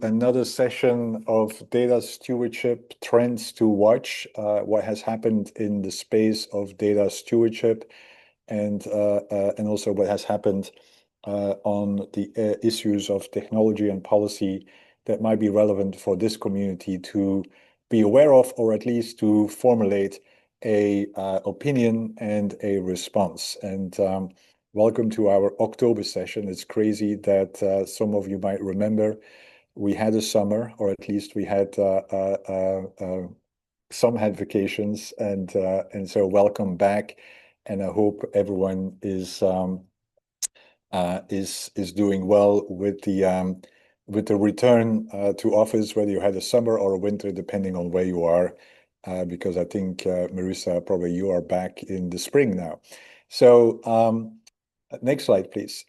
Another session of data stewardship trends to watch, what has happened in the space of data stewardship, and also what has happened on the issues of technology and policy that might be relevant for this community to be aware of, or at least to formulate a opinion and a response. And welcome to our October session. It's crazy that some of you might remember we had a summer, or at least we had some had vacations, and so welcome back. And I hope everyone is doing well with the return to office, whether you had a summer or a winter, depending on where you are. Because I think Marissa, probably you are back in the spring now. So next slide, please.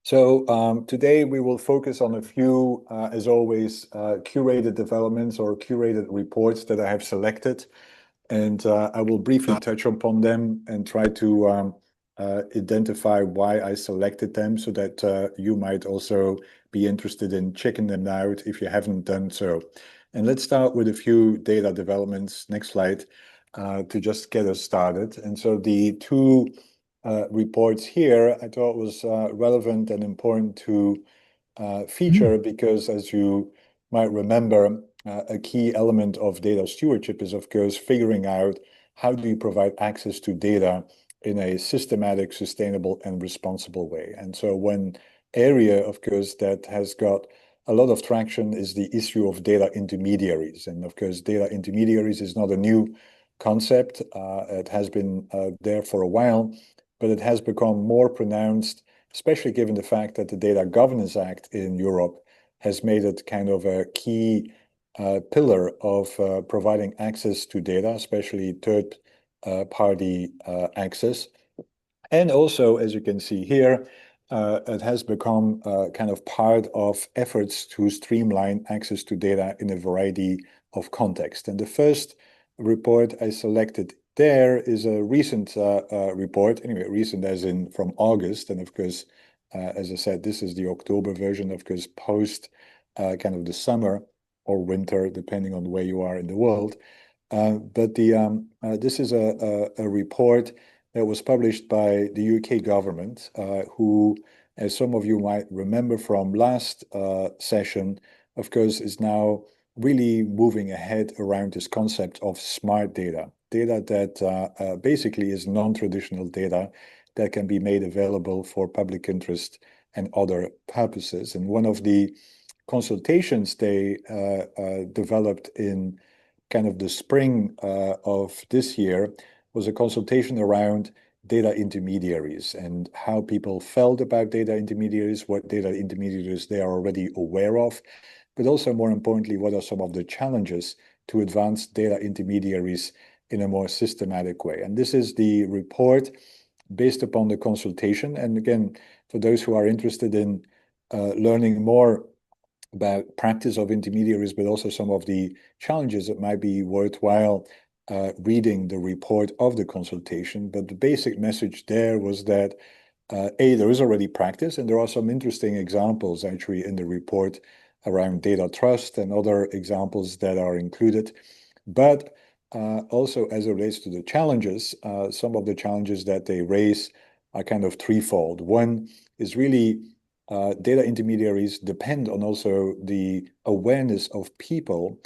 So today we will focus on a few, as always, curated developments or curated reports that I have selected. And I will briefly touch upon them and try to identify why I selected them so that you might also be interested in checking them out if you haven't done so. And let's start with a few data developments. Next slide, to just get us started. And so the two reports here I thought was relevant and important to feature because, as you might remember, a key element of data stewardship is, of course, figuring out how do you provide access to data in a systematic, sustainable, and responsible way. And so one area, of course, that has got a lot of traction is the issue of data intermediaries. And of course, data intermediaries is not a new concept. It has been there for a while, but it has become more pronounced, especially given the fact that the Data Governance Act in Europe has made it kind of a key pillar of providing access to data, especially third-party access. And also, as you can see here, it has become kind of part of efforts to streamline access to data in a variety of contexts. And the first report I selected there is a recent report, anyway, recent as in from August. And of course, as I said, this is the October version, of course, post kind of the summer or winter, depending on where you are in the world. But this is a report that was published by the UK government, who, as some of you might remember from last session, of course, is now really moving ahead around this concept of smart data, data that basically is non-traditional data that can be made available for public interest and other purposes. And one of the consultations they developed in kind of the spring of this year was a consultation around data intermediaries and how people felt about data intermediaries, what data intermediaries they are already aware of, but also more importantly, what are some of the challenges to advance data intermediaries in a more systematic way. And this is the report based upon the consultation. And again, for those who are interested in learning more about practice of intermediaries, but also some of the challenges, it might be worthwhile reading the report of the consultation. But the basic message there was that there is already practice, and there are some interesting examples actually in the report around data trust and other examples that are included. But also as it relates to the challenges, some of the challenges that they raise are kind of threefold. One is really data intermediaries depend on also the awareness of people,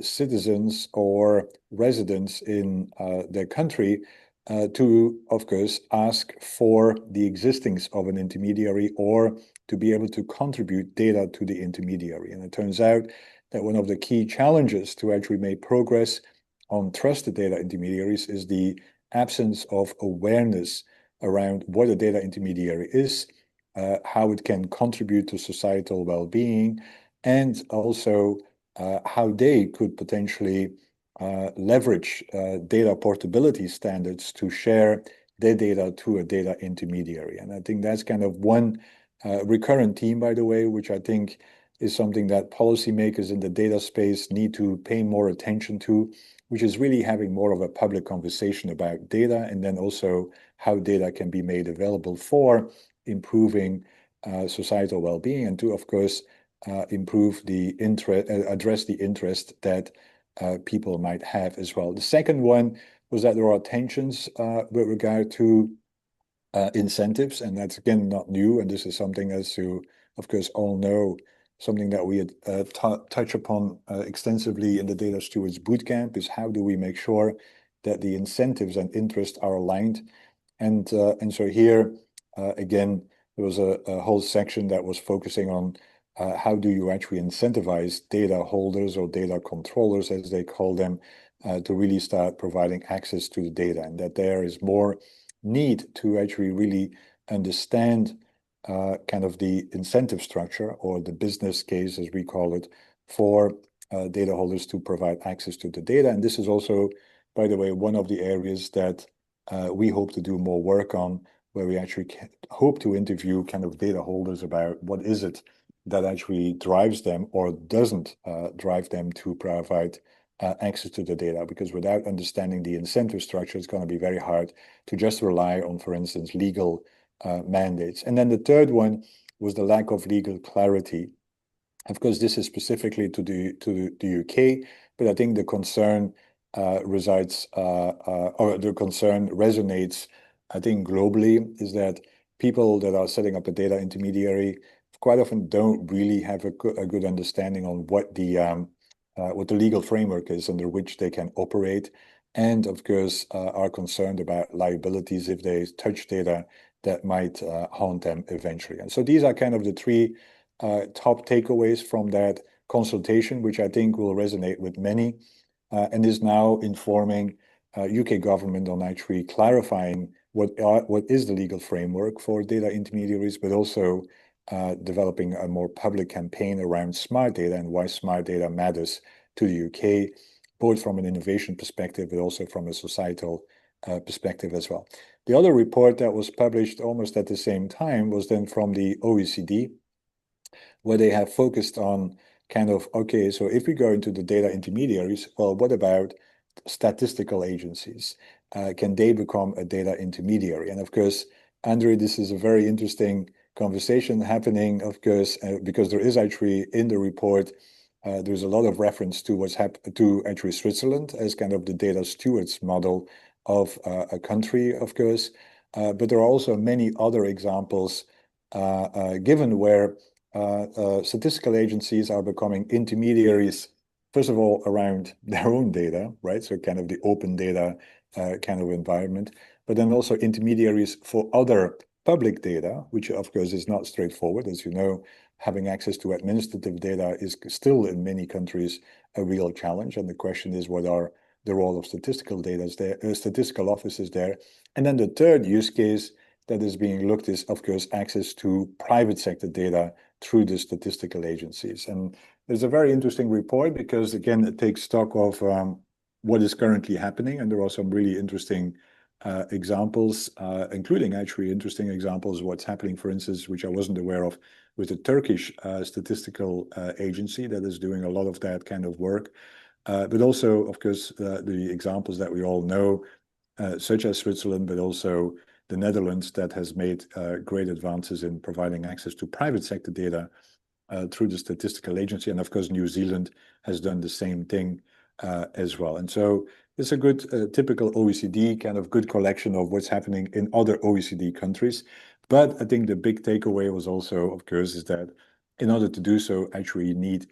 citizens or residents in their country, to, of course, ask for the existence of an intermediary or to be able to contribute data to the intermediary. And it turns out that one of the key challenges to actually make progress on trusted data intermediaries is the absence of awareness around what a data intermediary is, how it can contribute to societal well-being, and also how they could potentially leverage data portability standards to share their data to a data intermediary. And I think that's kind of one recurrent theme, by the way, which I think is something that policymakers in the data space need to pay more attention to, which is really having more of a public conversation about data, and then also how data can be made available for improving societal well-being, and to, of course, improve the interest, address the interest that people might have as well. The second one was that there are tensions with regard to incentives, and that's again not new. And this is something, as you, of course, all know, something that we had touch upon extensively in the Data Stewards Bootcamp is how do we make sure that the incentives and interests are aligned. And so here, again, there was a whole section that was focusing on how do you actually incentivize data holders or data controllers, as they call them, to really start providing access to the data, and that there is more need to actually really understand kind of the incentive structure or the business case, as we call it, for data holders to provide access to the data. And this is also, by the way, one of the areas that we hope to do more work on, where we actually hope to interview kind of data holders about what is it that actually drives them or doesn't drive them to provide access to the data, because without understanding the incentive structure, it's going to be very hard to just rely on, for instance, legal mandates. And then the third one was the lack of legal clarity. Of course, this is specifically to the UK, but I think the concern resides, or the concern resonates, I think, globally, is that people that are setting up a data intermediary quite often don't really have a good understanding on what the legal framework is under which they can operate, and of course are concerned about liabilities if they touch data that might haunt them eventually. And so these are kind of the three top takeaways from that consultation, which I think will resonate with many, and is now informing UK government on actually clarifying what is the legal framework for data intermediaries, but also developing a more public campaign around smart data and why smart data matters to the UK, both from an innovation perspective, but also from a societal perspective as well. The other report that was published almost at the same time was then from the OECD, where they have focused on kind of, okay, so if we go into the data intermediaries, well, what about statistical agencies? Can they become a data intermediary? And of course, Andre, this is a very interesting conversation happening, of course, because there is actually in the report, there's a lot of reference to what's happened to actually Switzerland as kind of the data stewards model of a country, of course. But there are also many other examples given where statistical agencies are becoming intermediaries, first of all, around their own data, right? So kind of the open data kind of environment, but then also intermediaries for other public data, which of course is not straightforward. As you know, having access to administrative data is still in many countries a real challenge. And the question is, what are the role of statistical data there, statistical offices there? And then the third use case that is being looked is, of course, access to private sector data through the statistical agencies. And there's a very interesting report because, again, it takes stock of what is currently happening. And there are some really interesting examples, including actually interesting examples of what's happening, for instance, which I wasn't aware of, with the Turkish statistical agency that is doing a lot of that kind of work. But also, of course, the examples that we all know, such as Switzerland, but also the Netherlands, that has made great advances in providing access to private sector data through the statistical agency. And of course, New Zealand has done the same thing as well. And so it's a good typical OECD kind of good collection of what's happening in other OECD countries. But I think the big takeaway was also, of course, is that in order to do so, actually you need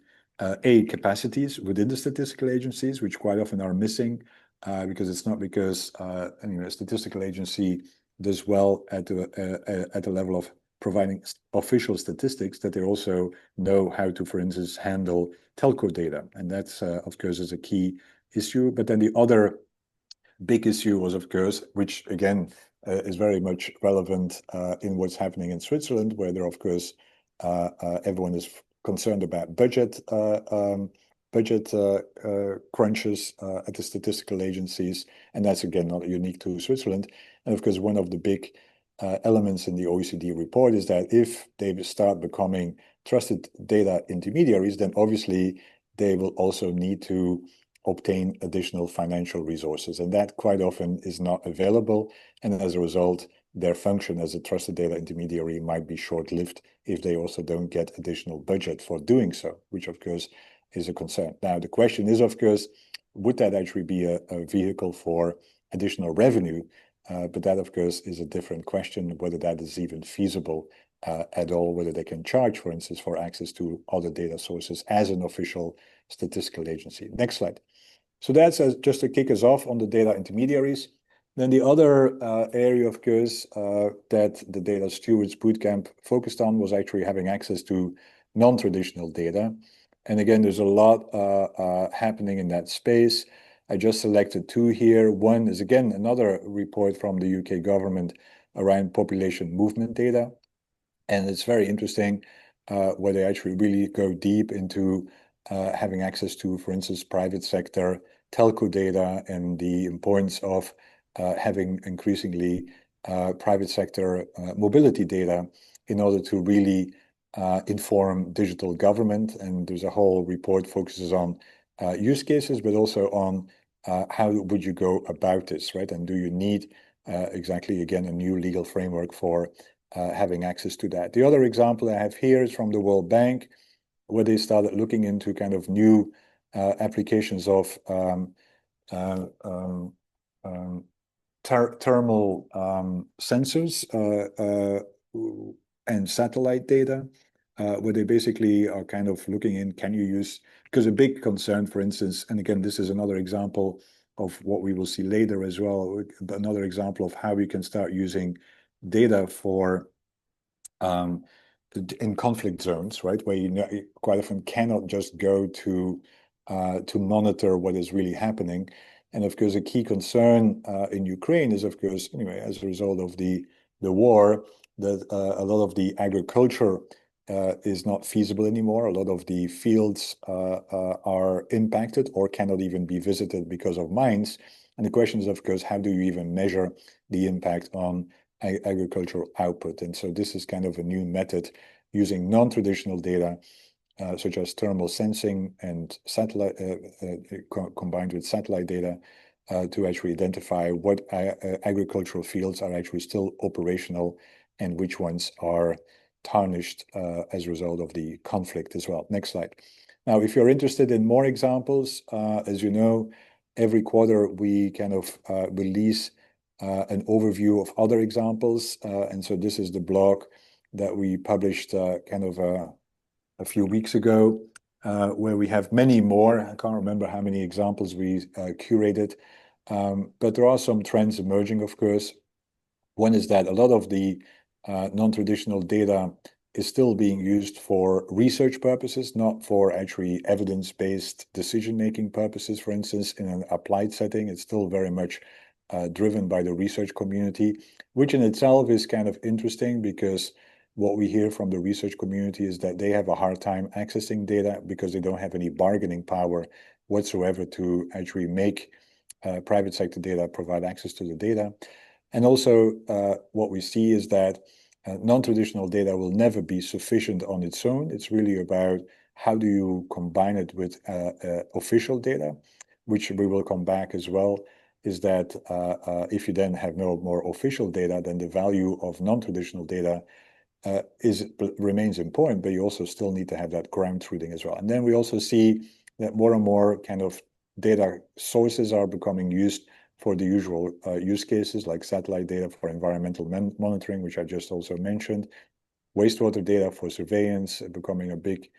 capacities within the statistical agencies, which quite often are missing, because it's not because a statistical agency does well at the level of providing official statistics, that they also know how to, for instance, handle telco data. And that's, of course, is a key issue. But then the other big issue was, of course, which again is very much relevant in what's happening in Switzerland, where there, of course, everyone is concerned about budget crunches at the statistical agencies. And that's, again, not unique to Switzerland. And of course, one of the big elements in the OECD report is that if they start becoming trusted data intermediaries, then obviously they will also need to obtain additional financial resources. And that quite often is not available. And as a result, their function as a trusted data intermediary might be short-lived if they also don't get additional budget for doing so, which of course is a concern. Now, the question is, of course, would that actually be a vehicle for additional revenue? But that, of course, is a different question, whether that is even feasible at all, whether they can charge, for instance, for access to other data sources as an official statistical agency. Next slide. So that's just to kick us off on the data intermediaries. Then the other area, of course, that the Data Stewards Bootcamp focused on was actually having access to non-traditional data. And again, there's a lot happening in that space. I just selected two here. One is, again, another report from the UK government around population movement data. And it's very interesting where they actually really go deep into having access to, for instance, private sector telco data and the importance of having increasingly private sector mobility data in order to really inform digital government. And there's a whole report focuses on use cases, but also on how would you go about this, right? And do you need exactly, again, a new legal framework for having access to that. The other example I have here is from the World Bank, where they started looking into kind of new applications of thermal sensors and satellite data, where they basically are kind of looking in, can you use, because a big concern, for instance, and again, this is another example of what we will see later as well, another example of how we can start using data for in conflict zones, right, where you quite often cannot just go to monitor what is really happening. And of course, a key concern in Ukraine is, of course, anyway, as a result of the war, that a lot of the agriculture is not feasible anymore. A lot of the fields are impacted or cannot even be visited because of mines. And the question is, of course, how do you even measure the impact on agricultural output? And so this is kind of a new method using non-traditional data, such as thermal sensing and satellite combined with satellite data to actually identify what agricultural fields are actually still operational and which ones are tarnished as a result of the conflict as well. Next slide. Now, if you're interested in more examples, as you know, every quarter we kind of release an overview of other examples. And so this is the blog that we published kind of a few weeks ago, where we have many more. I can't remember how many examples we curated, but there are some trends emerging, of course. One is that a lot of the non-traditional data is still being used for research purposes, not for actually evidence-based decision-making purposes. For instance, in an applied setting, it's still very much driven by the research community, which in itself is kind of interesting because what we hear from the research community is that they have a hard time accessing data because they don't have any bargaining power whatsoever to actually make private sector data provide access to the data. And also what we see is that non-traditional data will never be sufficient on its own. It's really about how do you combine it with official data, which we will come back as well, is that if you then have no more official data, then the value of non-traditional data remains important, but you also still need to have that ground truthing as well. And then we also see that more and more kind of data sources are becoming used for the usual use cases, like satellite data for environmental monitoring, which I just also mentioned, wastewater data for surveillance becoming a big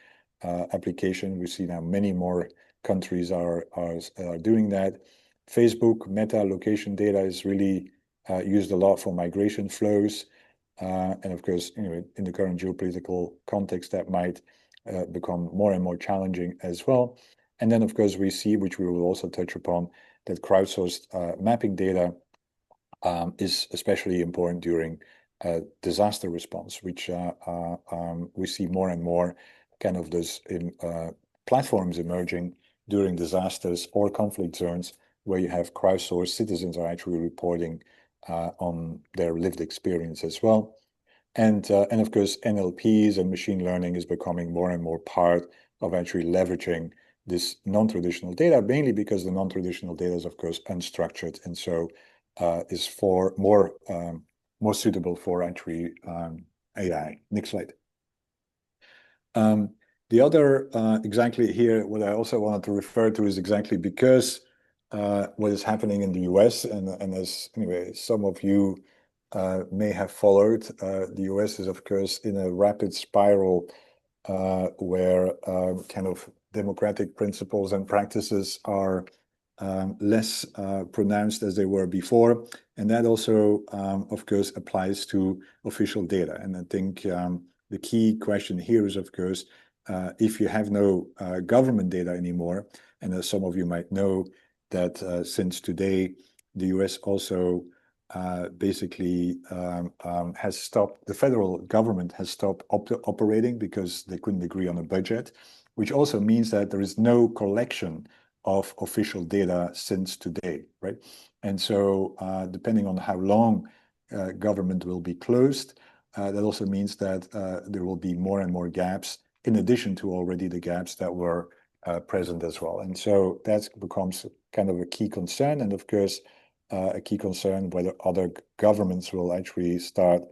application. We see now many more countries are doing that. Facebook meta location data is really used a lot for migration flows. And of course, anyway, in the current geopolitical context, that might become more and more challenging as well. And then, of course, we see, which we will also touch upon, that crowdsourced mapping data is especially important during disaster response, which we see more and more kind of those platforms emerging during disasters or conflict zones where you have crowdsourced citizens are actually reporting on their lived experience as well. And of course, NLPs and machine learning is becoming more and more part of actually leveraging this non-traditional data, mainly because the non-traditional data is, of course, unstructured, and so is for more more suitable for actually AI. Next slide. The other exactly here, what I also wanted to refer to is exactly because what is happening in the US, and as anyway, some of you may have followed, the US is of course in a rapid spiral where kind of democratic principles and practices are less pronounced as they were before. And that also, of course, applies to official data. And I think the key question here is, of course, if you have no government data anymore, and as some of you might know, that since today, the US also basically has stopped, the federal government has stopped operating because they couldn't agree on a budget, which also means that there is no collection of official data since today, right? And so depending on how long government will be closed, that also means that there will be more and more gaps in addition to already the gaps that were present as well. And so that becomes kind of a key concern. And of course, a key concern whether other governments will actually start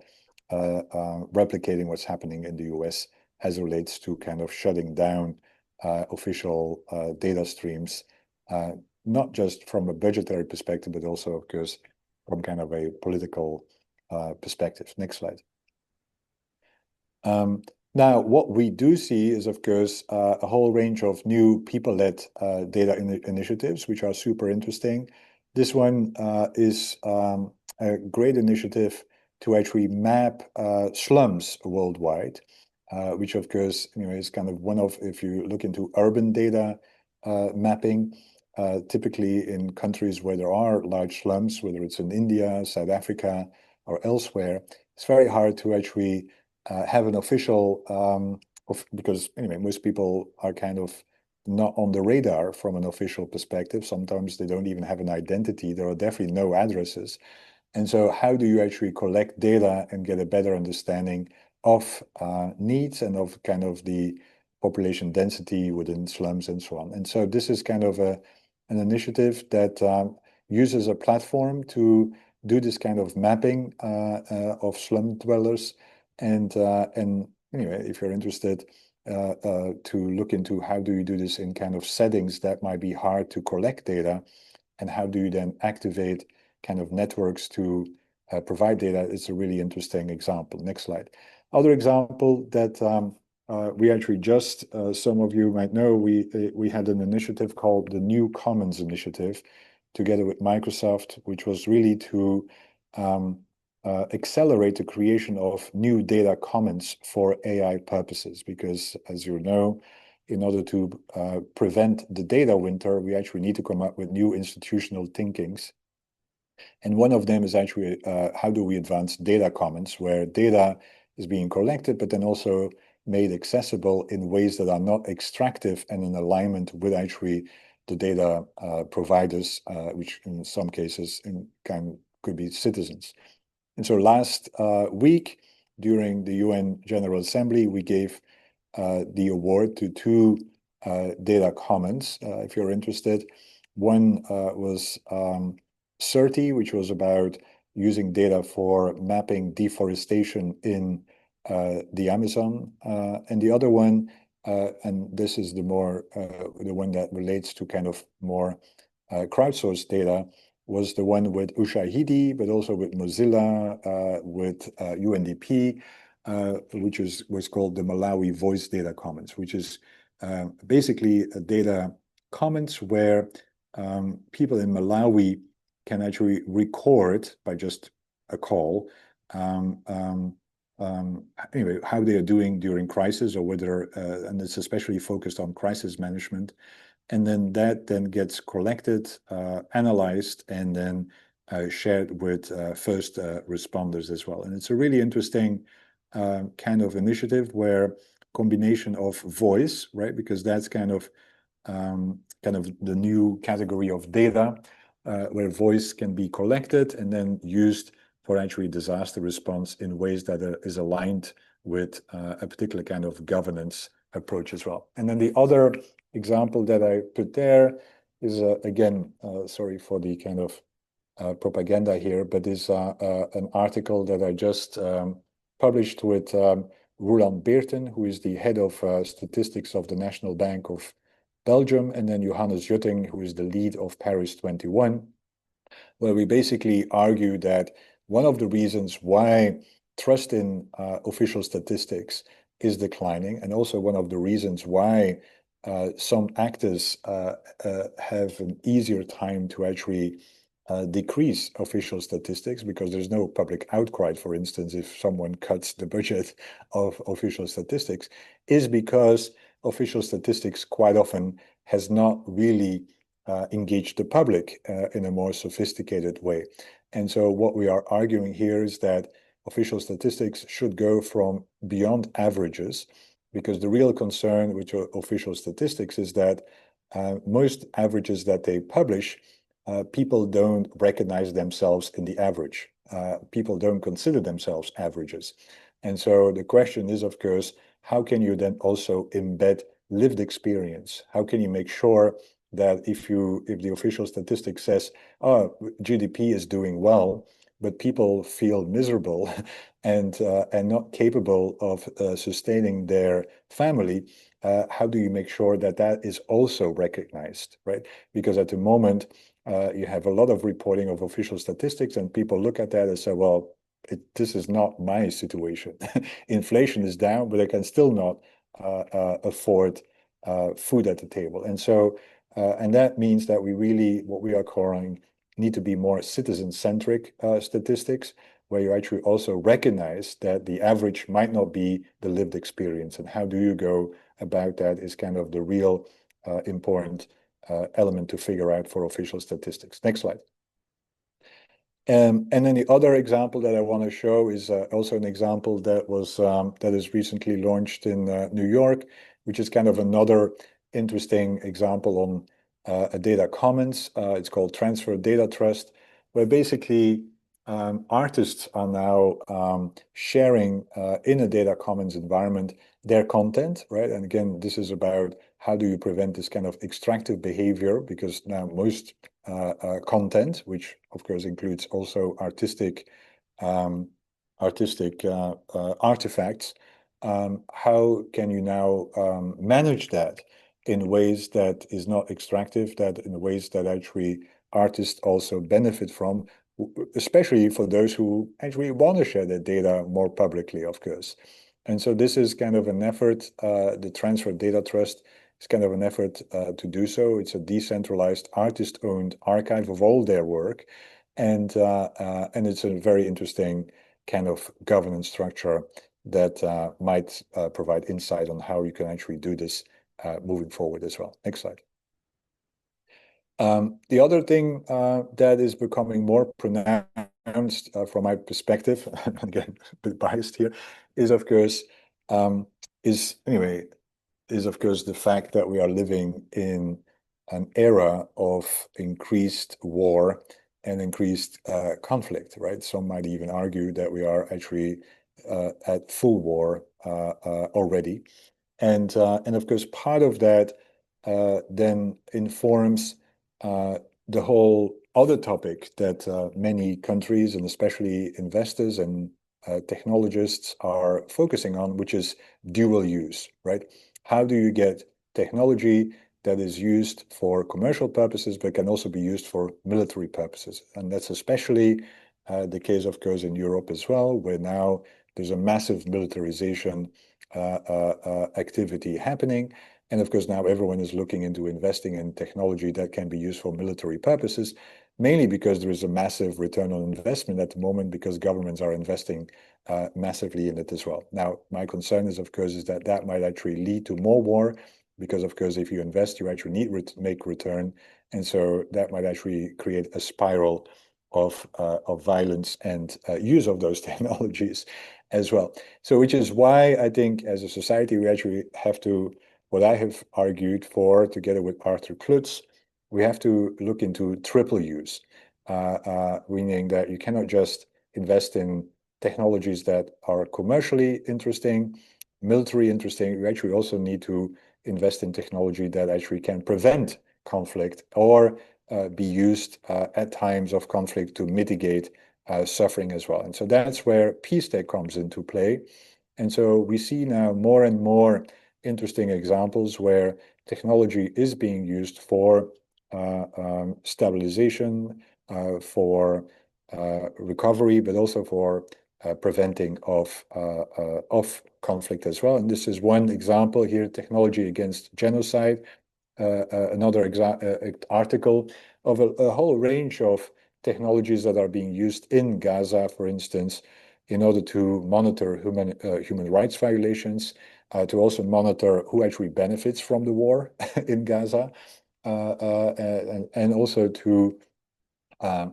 replicating what's happening in the US as it relates to kind of shutting down official data streams, not just from a budgetary perspective, but also, of course, from kind of a political perspective. Next slide. Now, what we do see is, of course, a whole range of new people-led data initiatives, which are super interesting. This one is a great initiative to actually map slums worldwide, which, of course, is kind of one of, if you look into urban data mapping, typically in countries where there are large slums, whether it's in India, South Africa, or elsewhere, it's very hard to actually have an official, because anyway, most people are kind of not on the radar from an official perspective. Sometimes they don't even have an identity. There are definitely no addresses. And so how do you actually collect data and get a better understanding of needs and of kind of the population density within slums and so on? And so this is kind of an initiative that uses a platform to do this kind of mapping of slum dwellers. And anyway, if you're interested to look into how do you do this in kind of settings that might be hard to collect data, and how do you then activate kind of networks to provide data, it's a really interesting example. Next slide. Other example that we actually just, some of you might know, we had an initiative called the New Commons Initiative together with Microsoft, which was really to accelerate the creation of new data commons for AI purposes, because as you know, in order to prevent the data winter, we actually need to come up with new institutional thinkings. And one of them is actually how do we advance data commons, where data is being collected, but then also made accessible in ways that are not extractive and in alignment with actually the data providers, which in some cases could be citizens. And so last week, during the UN General Assembly, we gave the award to two data commons, if you're interested. One was CERTI, which was about using data for mapping deforestation in the Amazon. And the other one, and this is the one that relates to kind of more crowdsourced data, was the one with Ushahidi, but also with Mozilla, with UNDP, which was called the Malawi Voice Data Commons, which is basically a data commons where people in Malawi can actually record by just a call anyway, how they are doing during crisis, or whether, and it's especially focused on crisis management. And then that then gets collected, analyzed, and then shared with first responders as well. And it's a really interesting kind of initiative where combination of voice, right? Because that's kind of the new category of data where voice can be collected and then used for actually disaster response in ways that is aligned with a particular kind of governance approach as well. And then the other example that I put there is, again, sorry for the kind of propaganda here, but is an article that I just published with Roland Beerten, who is the head of statistics of the National Bank of Belgium, and then Johannes Jutting, who is the lead of Paris 21, where we basically argue that one of the reasons why trust in official statistics is declining, and also one of the reasons why some actors have an easier time to actually decrease official statistics, because there's no public outcry, for instance, if someone cuts the budget of official statistics, is because official statistics quite often has not really engaged the public in a more sophisticated way. And so what we are arguing here is that official statistics should go from beyond averages, because the real concern with official statistics is that most averages that they publish, people don't recognize themselves in the average. People don't consider themselves averages. And so the question is, of course, how can you then also embed lived experience? How can you make sure that if the official statistic says, oh, GDP is doing well, but people feel miserable and not capable of sustaining their family, how do you make sure that that is also recognized, right? Because at the moment, you have a lot of reporting of official statistics, and people look at that and say, well, this is not my situation. Inflation is down, but I can still not afford food at the table. And so, and that means that we really, what we are calling, need to be more citizen-centric statistics, where you actually also recognize that the average might not be the lived experience. And how do you go about that is kind of the real important element to figure out for official statistics. Next slide. And then the other example that I want to show is also an example that was that is recently launched in New York, which is kind of another interesting example on a data commons. It's called Transfer Data Trust, where basically artists are now sharing in a data commons environment their content, right? And again, this is about how do you prevent this kind of extractive behavior, because now most content, which of course includes also artistic artifacts, how can you now manage that in ways that is not extractive, that in ways that actually artists also benefit from, especially for those who actually want to share their data more publicly, of course. And so this is kind of an effort, the Transfer Data Trust is kind of an effort to do so. It's a decentralized artist-owned archive of all their work. And it's a very interesting kind of governance structure that might provide insight on how you can actually do this moving forward as well. Next slide. The other thing that is becoming more pronounced from my perspective, again, a bit biased here, is of course, is of course the fact that we are living in an era of increased war and increased conflict, right? Some might even argue that we are actually at full war already. And of course, part of that then informs the whole other topic that many countries and especially investors and technologists are focusing on, which is dual use, right? How do you get technology that is used for commercial purposes, but can also be used for military purposes? And that's especially the case, of course, in Europe as well, where now there's a massive militarization activity happening. And of course, now everyone is looking into investing in technology that can be used for military purposes, mainly because there is a massive return on investment at the moment, because governments are investing massively in it as well. Now, my concern is, of course, is that that might actually lead to more war, because of course, if you invest, you actually need to make return. And so that might actually create a spiral of violence and use of those technologies as well. So which is why I think as a society, we actually have to, what I have argued for together with Arthur Klutz, we have to look into triple use, meaning that you cannot just invest in technologies that are commercially interesting, military interesting. You actually also need to invest in technology that actually can prevent conflict or be used at times of conflict to mitigate suffering as well. And so that's where peace tech comes into play. And so we see now more and more interesting examples where technology is being used for stabilization, for recovery, but also for preventing of conflict as well. And this is one example here, technology against genocide. Another article of a whole range of technologies that are being used in Gaza, for instance, in order to monitor human rights violations, to also monitor who actually benefits from the war in Gaza, and also to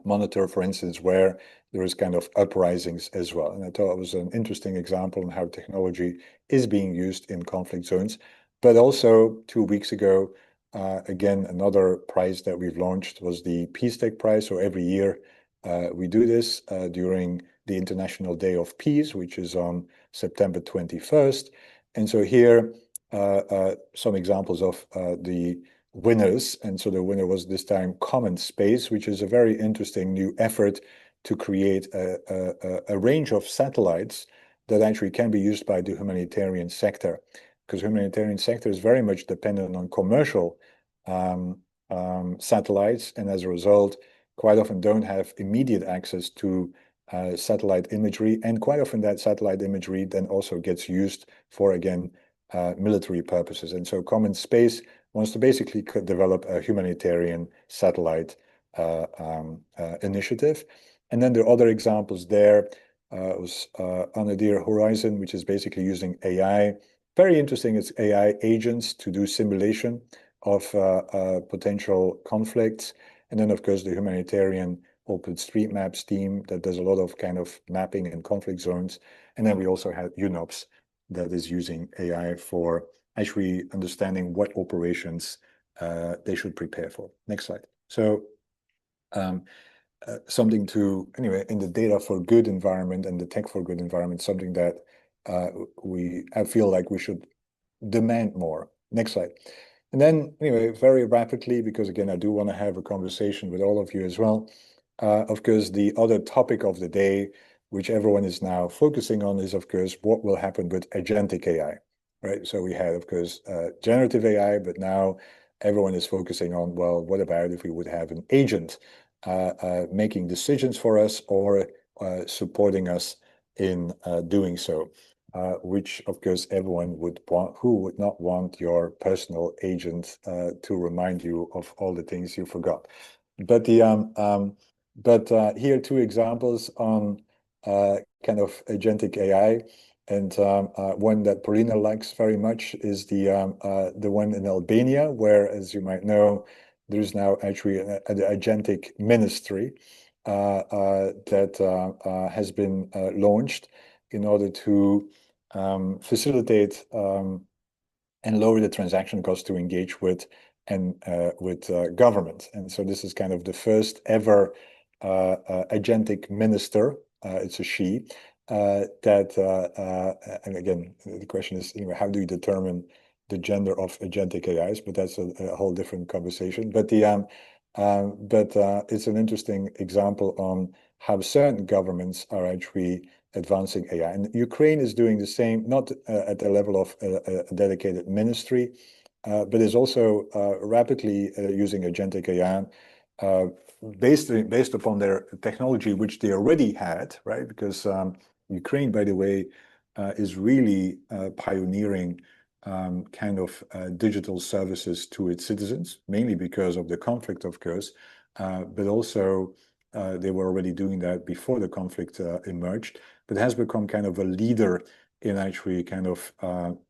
monitor, for instance, where there is kind of uprisings as well. And I thought it was an interesting example on how technology is being used in conflict zones. But also 2 weeks ago, again, another prize that we've launched was the Peace Tech Prize. So every year we do this during the International Day of Peace, which is on September 21st. And so here, some examples of the winners. And so the winner was this time Common Space, which is a very interesting new effort to create a range of satellites that actually can be used by the humanitarian sector, because humanitarian sector is very much dependent on commercial satellites, and as a result, quite often don't have immediate access to satellite imagery, and quite often that satellite imagery then also gets used for, again, military purposes. And so Common Space wants to basically develop a humanitarian satellite initiative. And then there are other examples there. It was Anadir Horizon, which is basically using AI. Very interesting, it's AI agents to do simulation of potential conflicts. And then, of course, the humanitarian OpenStreetMaps team that does a lot of kind of mapping in conflict zones. And then we also have UNOPS that is using AI for actually understanding what operations they should prepare for. Next slide. So something to, anyway, in the data for good environment and the tech for good environment, something that I feel like we should demand more. Next slide. And then, anyway, very rapidly, because again, I do want to have a conversation with all of you as well. Of course, the other topic of the day, which everyone is now focusing on, is, of course, what will happen with agentic AI, right? So we had, of course, generative AI, but now everyone is focusing on, well, what about if we would have an agent making decisions for us or supporting us in doing so? Which, of course, everyone would want. Who would not want your personal agent to remind you of all the things you forgot? But here are two examples on kind of agentic AI, and one that Paulina likes very much is the one in Albania, where, as you might know, there's now actually an agentic ministry that has been launched in order to facilitate and lower the transaction cost to engage with government. And so this is kind of the first ever agentic minister. It's a she. And again, the question is, how do you determine the gender of agentic AIs? But that's a whole different conversation. But it's an interesting example on how certain governments are actually advancing AI. And Ukraine is doing the same, not at the level of a dedicated ministry, but is also rapidly using agentic AI based upon their technology, which they already had, right? Because Ukraine, by the way, is really pioneering kind of digital services to its citizens, mainly because of the conflict, of course, but also they were already doing that before the conflict emerged, but has become kind of a leader in actually kind of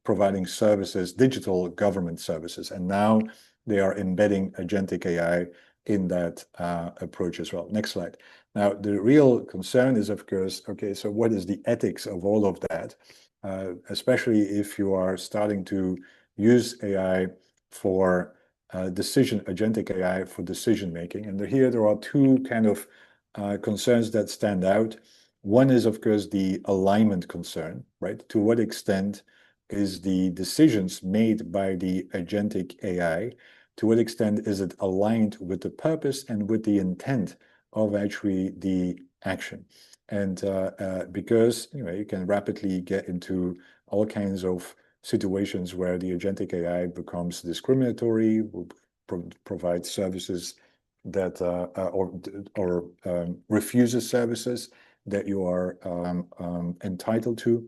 providing services, digital government services. And now they are embedding agentic AI in that approach as well. Next slide. Now, the real concern is, of course, okay, so what is the ethics of all of that? Especially if you are starting to use AI for agentic AI for decision making. And here there are two kind of concerns that stand out. One is, of course, the alignment concern, right? To what extent is the decisions made by the agentic AI to what extent is it aligned with the purpose and with the intent of actually the action. And because you can rapidly get into all kinds of situations where the agentic AI becomes discriminatory, will provide services that or refuses services that you are entitled to.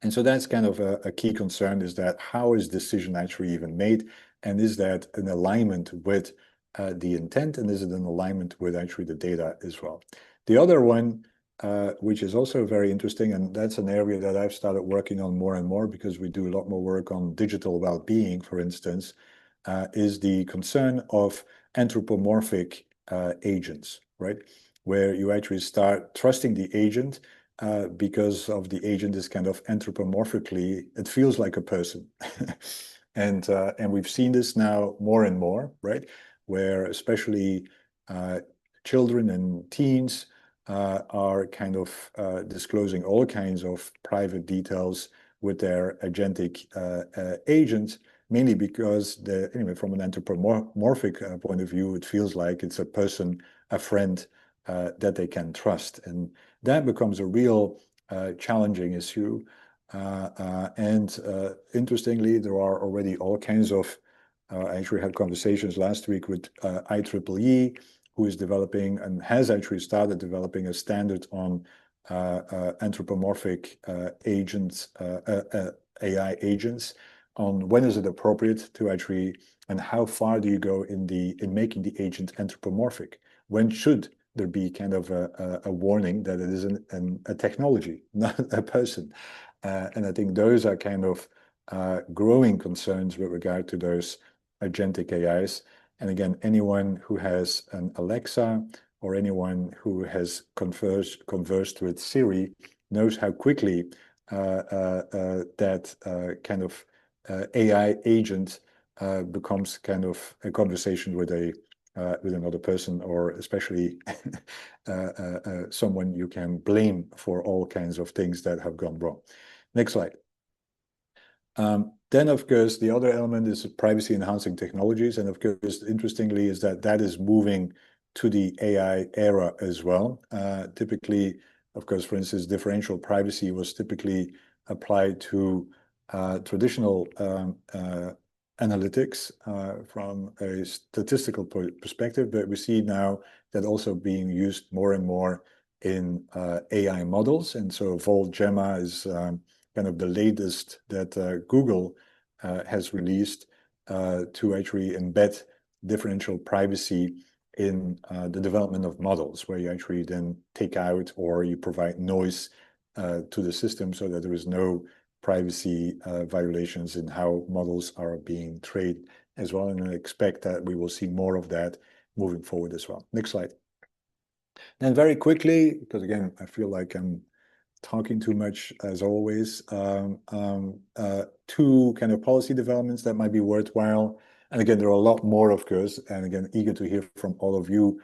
And so that's kind of a key concern, is that how is decision actually even made? And is that an alignment with the intent, and is it an alignment with actually the data as well? The other one, which is also very interesting, and that's an area that I've started working on more and more because we do a lot more work on digital well-being, for instance, is the concern of anthropomorphic agents, right? Where you actually start trusting the agent because of the agent is kind of anthropomorphically, it feels like a person. And we've seen this now more and more, right? Where especially children and teens are kind of disclosing all kinds of private details with their agentic agents, mainly because anyway, from an anthropomorphic point of view, it feels like it's a person, a friend that they can trust. And that becomes a real challenging issue. And interestingly, there are already all kinds of, I actually had conversations last week with IEEE, who is developing and has actually started developing a standard on anthropomorphic agents, AI agents, on when is it appropriate to actually, and how far do you go in making the agent anthropomorphic? When should there be kind of a warning that it is a technology, not a person? And I think those are kind of growing concerns with regard to those agentic AIs. And again, anyone who has an Alexa or anyone who has conversed with Siri knows how quickly that kind of AI agent becomes kind of a conversation with another person, or especially someone you can blame for all kinds of things that have gone wrong. Next slide. Then, of course, the other element is privacy enhancing technologies. And of course, interestingly, is that is moving to the AI era as well. Typically, of course, for instance, differential privacy was typically applied to traditional analytics from a statistical perspective, but we see now that also being used more and more in AI models. And so Volt Gemma is kind of the latest that Google has released to actually embed differential privacy in the development of models, where you actually then take out or you provide noise to the system so that there is no privacy violations in how models are being trained as well. And I expect that we will see more of that moving forward as well. Next slide. Then very quickly, because again, I feel like I'm talking too much as always, two kind of policy developments that might be worthwhile. And again, there are a lot more, of course, and again, eager to hear from all of you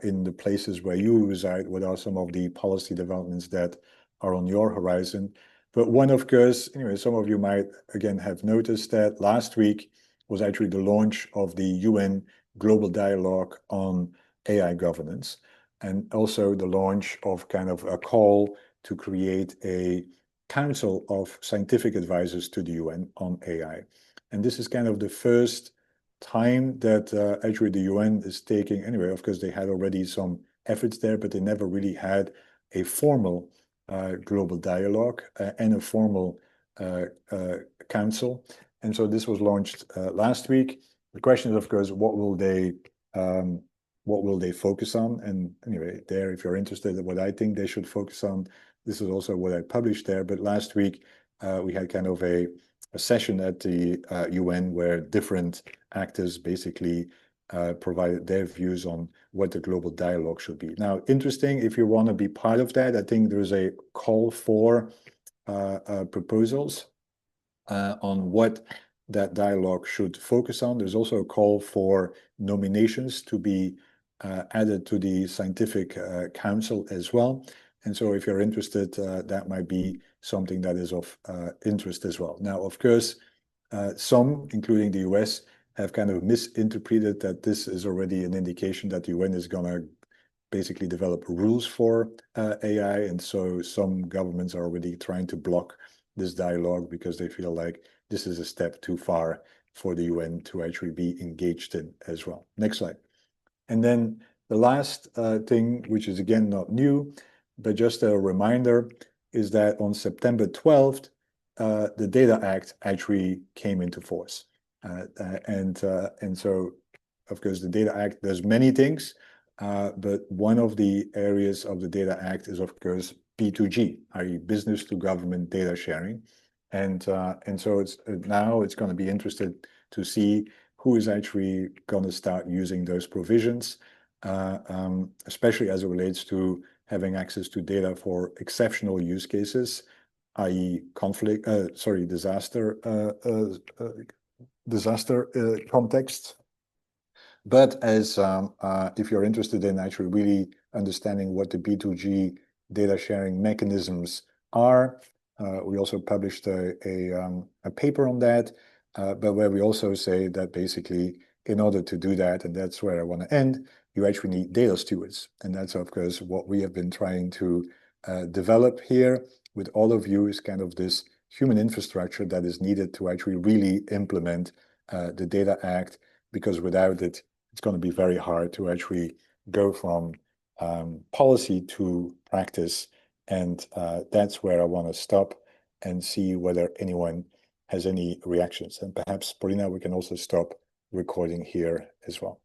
in the places where you reside. What are some of the policy developments that are on your horizon? But one, of course, anyway, some of you might again have noticed that last week was actually the launch of the UN Global Dialogue on AI governance, and also the launch of kind of a call to create a council of scientific advisors to the UN on AI. And this is kind of the first time that actually the UN is taking, anyway, of course, they had already some efforts there, but they never really had a formal global dialogue and a formal council. And so this was launched last week. The question is, of course, what will they focus on? And anyway, there, if you're interested in what I think they should focus on, this is also what I published there. But last week, we had kind of a session at the UN where different actors basically provided their views on what the global dialogue should be. Now, interesting, if you want to be part of that, I think there's a call for proposals on what that dialogue should focus on. There's also a call for nominations to be added to the scientific council as well. And so if you're interested, that might be something that is of interest as well. Now, of course, some, including the US, have kind of misinterpreted that this is already an indication that the UN is going to basically develop rules for AI. And so some governments are already trying to block this dialogue because they feel like this is a step too far for the UN to actually be engaged in as well. Next slide. And then the last thing, which is again not new, but just a reminder, is that on September 12th, the Data Act actually came into force. And so, of course, the Data Act does many things, but one of the areas of the Data Act is, of course, B2G, i.e. business to government data sharing. And so now it's going to be interested to see who is actually going to start using those provisions, especially as it relates to having access to data for exceptional use cases, i.e. disaster context. But as if you're interested in actually really understanding what the B2G data sharing mechanisms are, we also published a paper on that, but where we also say that basically in order to do that, and that's where I want to end, you actually need data stewards. And that's, of course, what we have been trying to develop here with all of you, is kind of this human infrastructure that is needed to actually really implement the Data Act, because without it, it's going to be very hard to actually go from policy to practice. And that's where I want to stop and see whether anyone has any reactions. And perhaps, Paulina, we can also stop recording here as well.